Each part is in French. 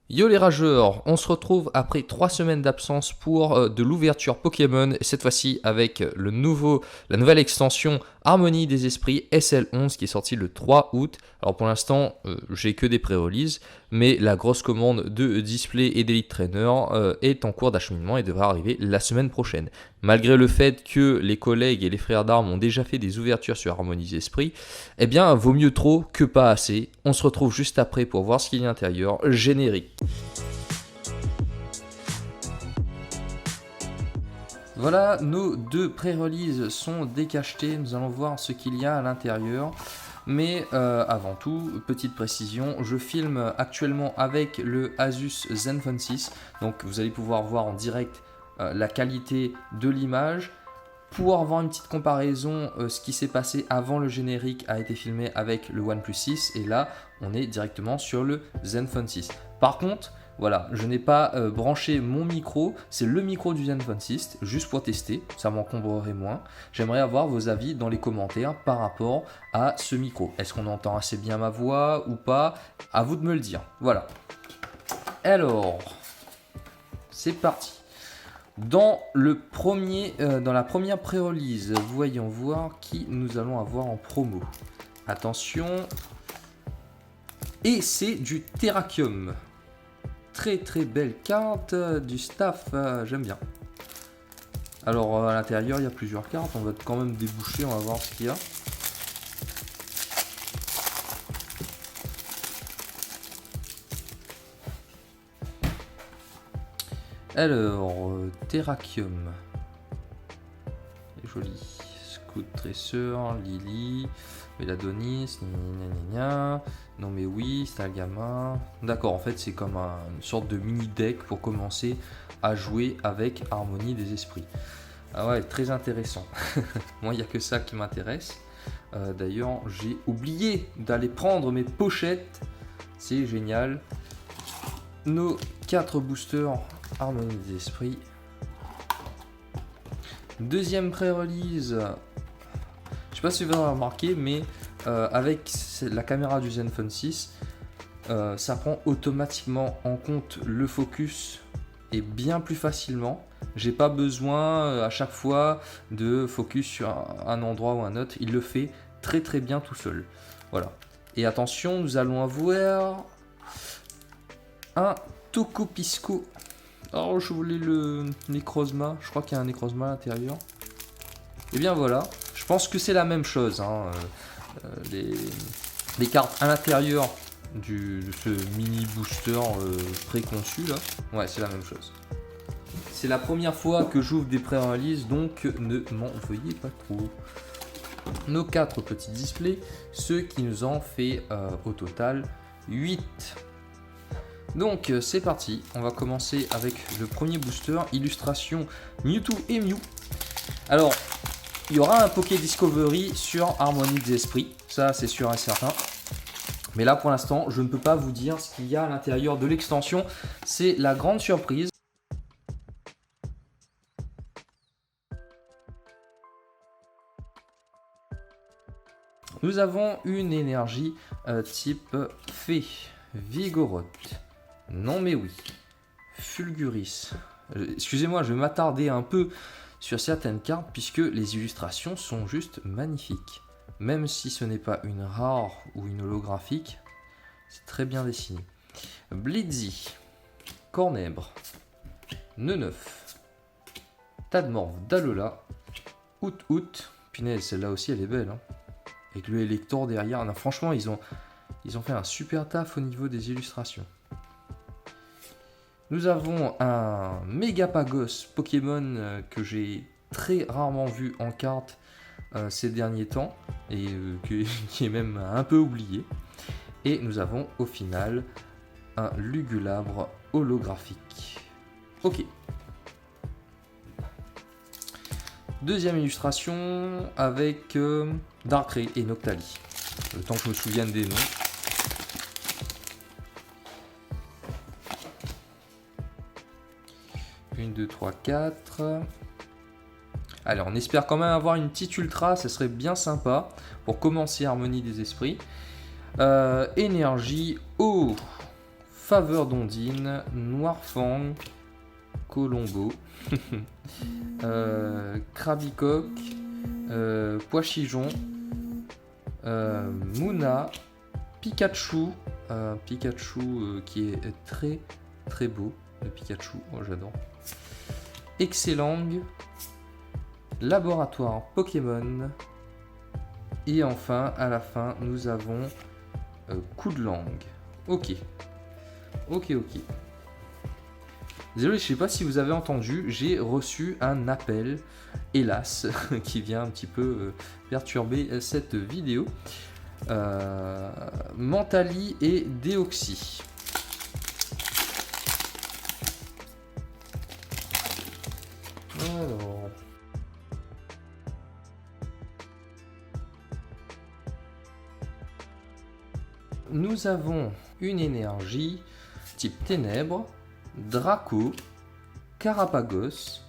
Yo les rageurs, on se retrouve après 3 semaines d'absence pour de l'ouverture Pokémon, cette fois-ci avec la nouvelle extension Harmonie des Esprits SL11 qui est sortie le 3 août. Alors pour l'instant, j'ai que des pré-releases, mais la grosse commande de Display et d'Elite Trainer est en cours d'acheminement et devra arriver la semaine prochaine. Malgré le fait que les collègues et les frères d'armes ont déjà fait des ouvertures sur Harmonie des Esprits, eh bien vaut mieux trop que pas assez. On se retrouve juste après pour voir ce qu'il y a à l'intérieur. Générique. Voilà, nos deux pré-releases sont décachetées, nous allons voir ce qu'il y a à l'intérieur. Mais avant tout, petite précision, je filme actuellement avec le Asus Zenfone 6, donc vous allez pouvoir voir en direct la qualité de l'image. Pour avoir une petite comparaison, ce qui s'est passé avant le générique a été filmé avec le OnePlus 6 et là on est directement sur le Zenfone 6. Par contre, voilà, je n'ai pas branché mon micro, c'est le micro du Zenfone 6, juste pour tester, ça m'encombrerait moins. J'aimerais avoir vos avis dans les commentaires par rapport à ce micro. Est-ce qu'on entend assez bien ma voix ou pas? À vous de me le dire. Voilà. Alors, c'est parti. Dans la première pré-release, voyons voir qui nous allons avoir en promo. Attention. Et c'est du Terrakium. Très très belle carte, du staff, j'aime bien. Alors à l'intérieur il y a plusieurs cartes, on va quand même déboucher, on va voir ce qu'il y a. Alors, Terrakium. Joli. Scout Tracer, Lily, Méladonis, non mais oui, Stalgama. D'accord, en fait c'est comme une sorte de mini deck pour commencer à jouer avec Harmonie des Esprits. Ah ouais, très intéressant. Moi, il n'y a que ça qui m'intéresse. D'ailleurs, j'ai oublié d'aller prendre mes pochettes. C'est génial. Nos 4 boosters Harmonie des Esprits. Deuxième pré-release. Je sais pas si vous avez remarqué, mais avec la caméra du Zenfone 6, ça prend automatiquement en compte le focus et bien plus facilement. J'ai pas besoin à chaque fois de focus sur un endroit ou un autre. Il le fait très très bien tout seul. Voilà. Et attention, nous allons avoir un Tokopisco. Alors je voulais le Necrozma. Je crois qu'il y a un Necrozma à l'intérieur. Et bien voilà. Je pense que c'est la même chose. Hein. Les cartes à l'intérieur de ce mini booster préconçu là. Ouais, c'est la même chose. C'est la première fois que j'ouvre des pré-releases, donc ne m'en veuillez pas trop. Nos 4 petits displays, ce qui nous en fait au total 8. Donc c'est parti, on va commencer avec le premier booster, illustration Mewtwo et Mew. Alors, il y aura un Poké Discovery sur Harmonie des Esprits, ça c'est sûr et certain. Mais là pour l'instant, je ne peux pas vous dire ce qu'il y a à l'intérieur de l'extension, c'est la grande surprise. Nous avons une énergie type Fée, Vigoroth, non mais oui, Fulguris. Excusez-moi, je vais m'attarder un peu sur certaines cartes puisque les illustrations sont juste magnifiques. Même si ce n'est pas une rare ou une holographique, c'est très bien dessiné. Blitzy, Cornèbre, Neneuf, Tadmorph, Dalola, Out. Punaise, celle-là aussi elle est belle. Hein. Avec le Elector derrière. Non, franchement, ils ont fait un super taf au niveau des illustrations. Nous avons un Megapagos Pokémon que j'ai très rarement vu en carte ces derniers temps et qui est même un peu oublié. Et nous avons au final un Lugulabre holographique. Ok. Deuxième illustration avec Darkrai et Noctali. Le temps que je me souvienne des noms. Une, 2, 3, 4. Allez, on espère quand même avoir une petite ultra, ça serait bien sympa pour commencer Harmonie des Esprits. Énergie, eau, Faveur d'Ondine, Noirfang, Colombo, Krabicoque, Pois-Chigeon, Mouna, Pikachu, Pikachu qui est très très beau, le Pikachu, moi j'adore. Excellang, Laboratoire Pokémon, et enfin à la fin nous avons Coup de langue. Ok. Désolé, je sais pas si vous avez entendu, j'ai reçu un appel, hélas, qui vient un petit peu perturber cette vidéo. Mentali et Déoxy. Alors. Nous avons une énergie type ténèbres, Draco, Carapagos,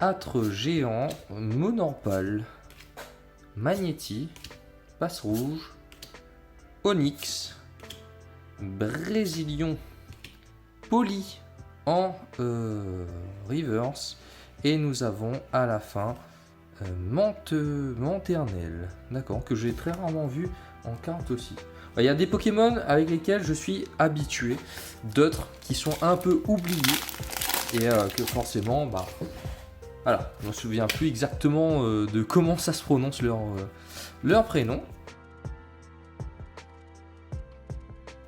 Âtre géant, Monorpal, Magnéti, Passe rouge, Onyx, Brésilion, Poli en reverse, et nous avons à la fin Manternel, d'accord, que j'ai très rarement vu en carte aussi. Il y a des Pokémon avec lesquels je suis habitué, d'autres qui sont un peu oubliés et que forcément, voilà, je ne me souviens plus exactement de comment ça se prononce leur prénom.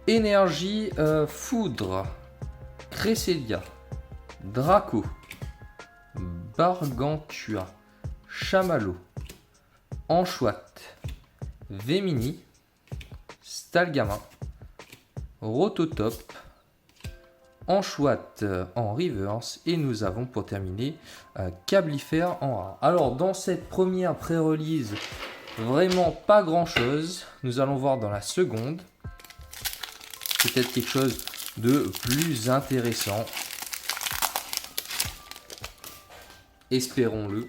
Énergie Foudre, Cresselia, Draco, Gargantua, Chamallow, Anchoite, Vémini, Stalgamin, Rototop, Anchoite en reverse, et nous avons pour terminer Cablifère en rare. Alors dans cette première pré-release, vraiment pas grand chose. Nous allons voir dans la seconde peut-être quelque chose de plus intéressant. Espérons-le.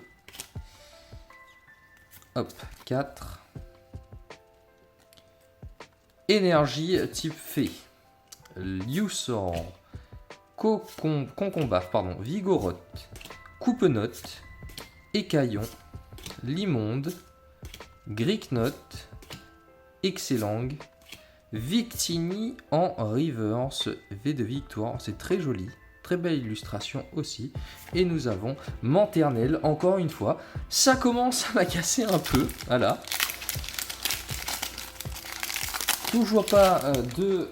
Hop, 4. Énergie type fée. Liusor, Concombat, Vigoroth, Coupenote, Écaillon, Limonde, Gricknote, Excellang, Victini en reverse, V de victoire, c'est très joli, très belle illustration aussi. Et nous avons Manternel, encore une fois, ça commence à m'agacer un peu, voilà. Toujours pas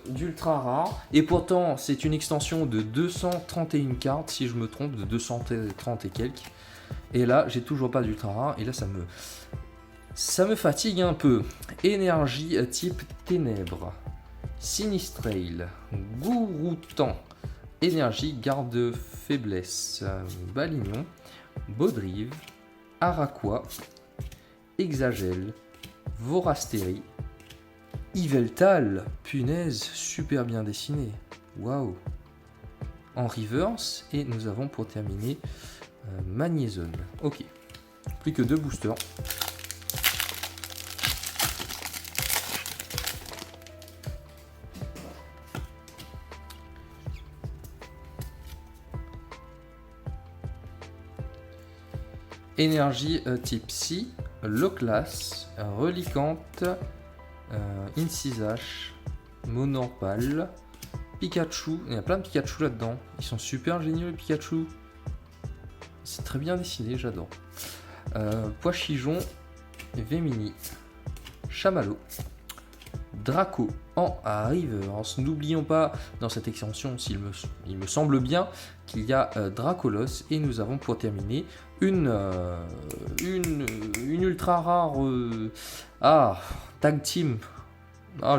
d'ultra rare, et pourtant c'est une extension de 231 cartes, si je me trompe, de 230 et quelques. Et là j'ai toujours pas d'ultra rare, et là ça me fatigue un peu. Énergie type ténèbres, Sinistrail, Gouroutan, énergie garde faiblesse, Balignon, Baudrive, Araqua, Exagel, Vorastéry, Yveltal, punaise, super bien dessiné, waouh, en reverse. Et nous avons pour terminer Magnézone. Ok, plus que 2 boosters. Énergie type Psy, Loclas, Relicante, Incisash, Monorpal, Pikachu. Il y a plein de Pikachu là-dedans. Ils sont super géniaux les Pikachu. C'est très bien dessiné, j'adore. Pois-Chigeon, Vémini, Chamallow, Draco en reverse. N'oublions pas dans cette extension, il me semble bien, qu'il y a Dracolos. Et nous avons pour terminer une ultra rare Tag Team.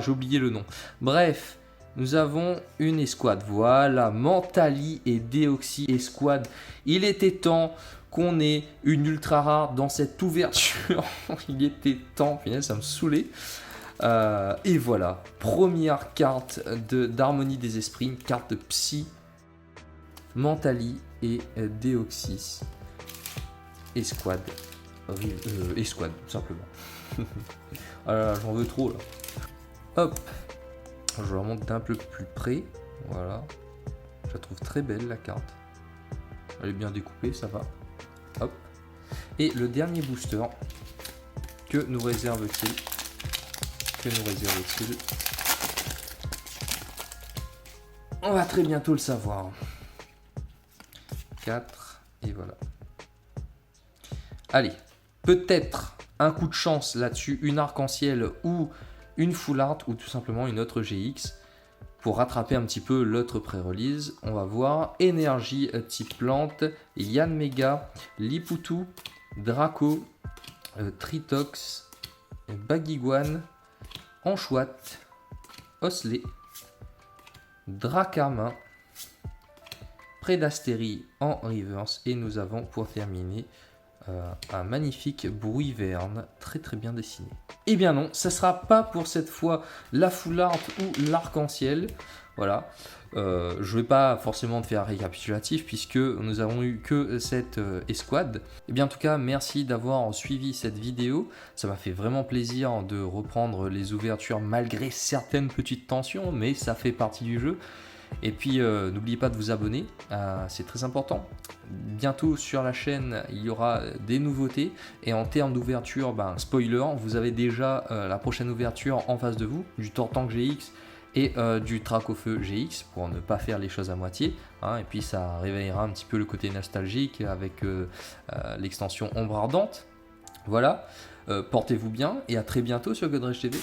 J'ai oublié le nom. Bref, nous avons une escouade. Voilà, Mentali et Déoxy escouade. Il était temps qu'on ait une ultra rare dans cette ouverture. Il était temps, finalement, ça me saoulait. Et voilà, première carte d'Harmonie des Esprits, une carte de Psy, Mentali et Déoxys. Escouade, escouade, tout simplement. Ah là là, j'en veux trop là. Hop, je remonte d'un peu plus près. Voilà. Je la trouve très belle la carte. Elle est bien découpée, ça va. Hop. Et le dernier booster, que nous réserve-t-il? On va très bientôt le savoir. 4, et voilà. Allez, peut-être un coup de chance là-dessus, une arc-en-ciel ou une full art ou tout simplement une autre GX pour rattraper un petit peu l'autre pré-release. On va voir énergie type plante, Yanmega, Liputu, Draco, Tritox, Baguiguane, Anchouat, Osley, Dracarmin, Prédastérie en reverse et nous avons pour terminer un magnifique Bruiverne très très bien dessiné. Eh bien non, ça sera pas pour cette fois la full art ou l'arc-en-ciel. Voilà. Je vais pas forcément te faire un récapitulatif puisque nous avons eu que cette escouade. Et bien en tout cas, merci d'avoir suivi cette vidéo. Ça m'a fait vraiment plaisir de reprendre les ouvertures malgré certaines petites tensions, mais ça fait partie du jeu. Et puis n'oubliez pas de vous abonner, c'est très important. Bientôt sur la chaîne il y aura des nouveautés et en termes d'ouverture, spoiler, vous avez déjà la prochaine ouverture en face de vous, du Tortank GX et du Dracofeu GX pour ne pas faire les choses à moitié, hein, et puis ça réveillera un petit peu le côté nostalgique avec l'extension Ombre Ardente. Voilà, portez-vous bien et à très bientôt sur Godrej TV.